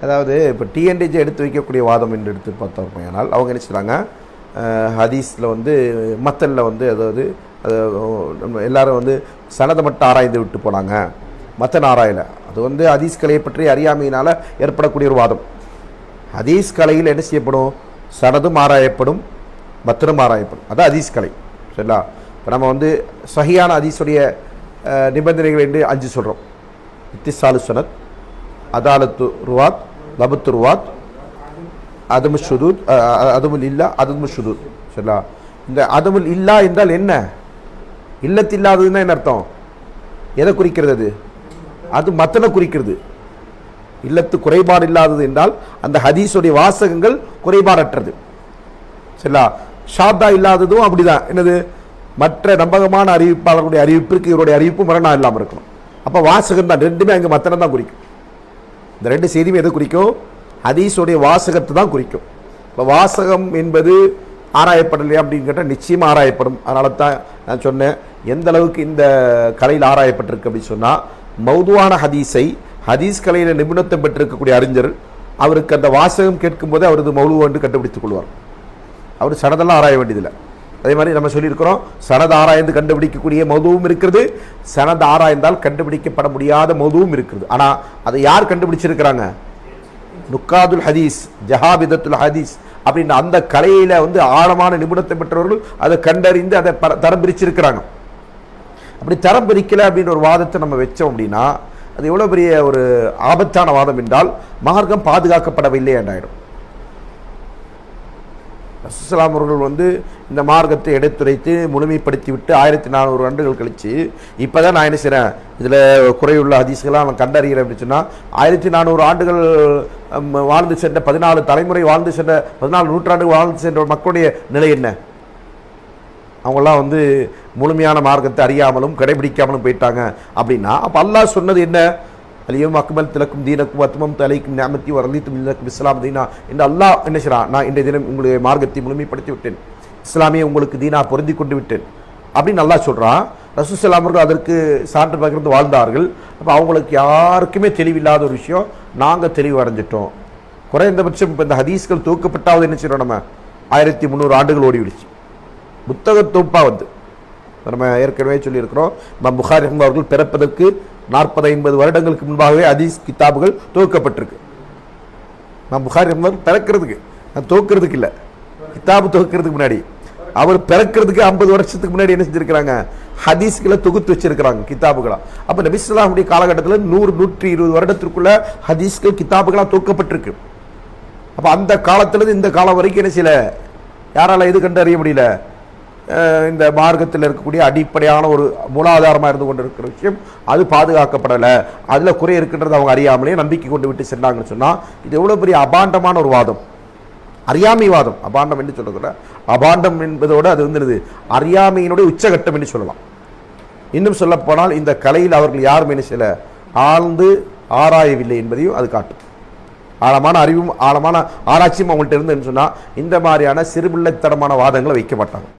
அதாவது இப்போ டிஎன்டிஜி எடுத்து வைக்கக்கூடிய வாதம் என்று எடுத்து பார்த்தோம். ஆனால் அவங்க என்ன செய்கிறாங்க, ஹதீஸில் வந்து மத்தனில் வந்து அதாவது நம்ம எல்லாரும் வந்து சனதை மட்டும் ஆராய்ந்து விட்டு போனாங்க, மத்தன் ஆராயலை. அது வந்து ஹதீஸ் கலையை பற்றி அறியாமையினால் ஏற்படக்கூடிய ஒரு வாதம். ஹதீஸ் கலையில் என்ன செய்யப்படும், சனதும் ஆராயப்படும், மத்தனும் ஆராயப்படும். அதான் ஹதீஸ் கலை. சரிங்களா? இப்போ நம்ம வந்து சஹியான ஹதீஸுடைய நிபந்தனைகள் என்று 5 சொல்கிறோம். இத்திசாலு சனத், அதாலத்து ருவாத், லபத்து ருவாத், அதுமு ஷுதூத், அதுமுல் இல்லா, அதுமு ஷுதூத். சரிங்களா? இந்த அதுமுல் இல்லா என்றால் என்ன? இல்லத்தில்லாததுன்னா என்ன அர்த்தம்? எதை குறிக்கிறது? அது அது மத்தனை குறிக்கிறது. இல்லத்து குறைபாடு இல்லாதது என்றால் அந்த ஹதீஸுடைய வாசகங்கள் குறைபாடற்றது. சரிங்களா? ஷாத்தா இல்லாததும் அப்படிதான். என்னது? மற்ற நம்பகமான அறிவிப்பாளர்களுடைய அறிவிப்பிற்கு இவருடைய அறிவிப்பு மரணம் இல்லாமல் இருக்கணும். அப்போ வாசகம் தான், ரெண்டுமே அங்கே மத்தனை தான் குறிக்கும். இந்த 2 செய்தியும் எது குறிக்கும்? ஹதீஸுடைய வாசகத்தை தான் குறிக்கும். இப்போ வாசகம் என்பது ஆராயப்படலையா அப்படின்னு கேட்டால் நிச்சயமாக ஆராயப்படும். அதனால தான் நான் சொன்னேன், எந்த அளவுக்கு இந்த கலையில் ஆராயப்பட்டிருக்கு அப்படின்னு சொன்னால், மௌதுவான ஹதீஸை ஹதீஸ் கலையில் நிபுணத்துவம் பெற்றிருக்கக்கூடிய அறிஞர் அவருக்கு அந்த வாசகம் கேட்கும்போது அவரது மௌலுவ என்று கண்டுபிடித்துக் கொள்வார். அவர் சனதெல்லாம் ஆராய வேண்டியதில்லை. அதே மாதிரி நம்ம சொல்லியிருக்கிறோம், சனது ஆராய்ந்து கண்டுபிடிக்கக்கூடிய மௌதுவும் இருக்கிறது, சனது ஆராய்ந்தால் கண்டுபிடிக்கப்பட முடியாத மௌதுவும் இருக்கிறது. ஆனால் அதை யார் கண்டுபிடிச்சிருக்கிறாங்க? நுக்காதுல் ஹதீஸ், ஜஹாபிதத்துல் ஹதீஸ் அப்படின்னு அந்த கலையில் வந்து ஆழமான நிபுணத்தை பெற்றவர்கள் அதை கண்டறிந்து அதை தரம் பிரிச்சிருக்கிறாங்க. அப்படி தரம் பிரிக்கலை அப்படின்னு ஒரு வாதத்தை நம்ம வச்சோம் அப்படின்னா அது எவ்வளோ பெரிய ஒரு ஆபத்தான வாதம் என்றால் மார்க்கம் பாதுகாக்கப்படவில்லை என்றாயிடும். ரசூலுல்லாஹி அவர்கள் வந்து இந்த மார்க்கத்தை எடுத்துரைத்து முழுமைப்படுத்தி விட்டு 1400 ஆண்டுகள் கழித்து இப்போ தான் நான் என்ன செய்கிறேன், இதில் குறையுள்ள ஹதீஸ்களாக நான் கண்டறிகிறேன் அப்படின்னு சொன்னால் 1400 ஆண்டுகள் வாழ்ந்து சென்ற 14 தலைமுறை வாழ்ந்து சென்ற 14 நூற்றாண்டுகள் வாழ்ந்து சென்ற மக்களுடைய நிலை என்ன? அவங்களாம் வந்து முழுமையான மார்க்கத்தை அறியாமலும் கடைபிடிக்காமலும் போயிட்டாங்க அப்படின்னா அப்போ அல்லாஹ் சொன்னது என்ன? அலியும் அக்மல் திலக்கும் தீனக்கும் அத்மம் தலைக்கும் நியமத்தி வரலித்தும் இல்லக்கும் இஸ்லாம் தீனா என்று அல்லாஹ் என்ன செய்கிறான், நான் இன்றைய தினம் உங்களுடைய மார்க்கத்தை முழுமைப்படுத்தி விட்டேன், இஸ்லாமியை உங்களுக்கு தீனா பொருந்தி கொண்டு விட்டேன் அப்படின்னு அல்லாஹ் சொல்கிறான். ரசூலுல்லாஹி அவர்கள் அதற்கு சான்று பகிர்ந்து வாழ்ந்தார்கள். அப்போ அவங்களுக்கு யாருக்குமே தெளிவில்லாத ஒரு விஷயம், நாங்கள் தெளிவு அடைஞ்சிட்டோம். குறைந்தபட்சம் இப்போ இந்த ஹதீஸ்கள் தூக்கப்பட்டாவது என்ன செய்கிறோம், நம்ம 1300 ஆண்டுகள் ஓடிவிடுச்சு. புத்தக தொகுப்பாக வந்து நம்ம ஏற்கனவே சொல்லியிருக்கிறோம், புகாரி அவர்கள் பிறப்பதற்கு 40-50 வருடங்களுக்கு முன்பாகவே ஹதீஸ் கிதாபுகள் துவக்கப்பட்டிருக்கு. புகாரி பிறக்கிறதுக்கு, துவக்கிறதுக்கு இல்லை, கிதாபு துவக்கிறதுக்கு முன்னாடி அவர் பிறக்கிறதுக்கு 50 வருஷத்துக்கு முன்னாடி என்ன செஞ்சிருக்கிறாங்க, ஹதீஸ்களை தொகுத்து வச்சிருக்கிறாங்க கிதாபுகளா. அப்போ நபி ஸல்லல்லாஹு அலைஹி காலகட்டத்தில் 100-120 வருடத்திற்குள்ள ஹதீஸ்கள் கிதாபுகளா துவக்கப்பட்டிருக்கு. அப்போ அந்த காலத்திலிருந்து இந்த காலம் வரைக்கும் என்ன செய்யல, யாரால எது கண்டறிய முடியல, இந்த மார்க்கத்தில் இருக்கக்கூடிய அடிப்படையான ஒரு மூலாதாரமாக இருந்து கொண்டு இருக்கிற விஷயம் அது பாதுகாக்கப்படலை, அதில் குறை இருக்கின்றது அவங்க அறியாமலே நம்பிக்கை கொண்டு விட்டு சென்றாங்கன்னு சொன்னால் இது எவ்வளோ பெரிய அபாண்டமான ஒரு வாதம், அறியாமை வாதம். அபாண்டம் என்று சொல்லக்கூட, அபாண்டம் என்பதோடு அது வந்து அறியாமையினுடைய உச்சகட்டம் என்று சொல்லலாம். இன்னும் சொல்லப்போனால் இந்த கலையில் அவர்கள் யாரும் என்ன செய்யல, ஆழ்ந்து ஆராயவில்லை என்பதையும் அது காட்டும். ஆழமான அறிவும் ஆழமான ஆராய்ச்சியும் அவங்கள்ட்ட இருந்துன்னு சொன்னால் இந்த மாதிரியான சிறுபிள்ளைத்தனமான வாதங்களை வைக்க மாட்டாங்க.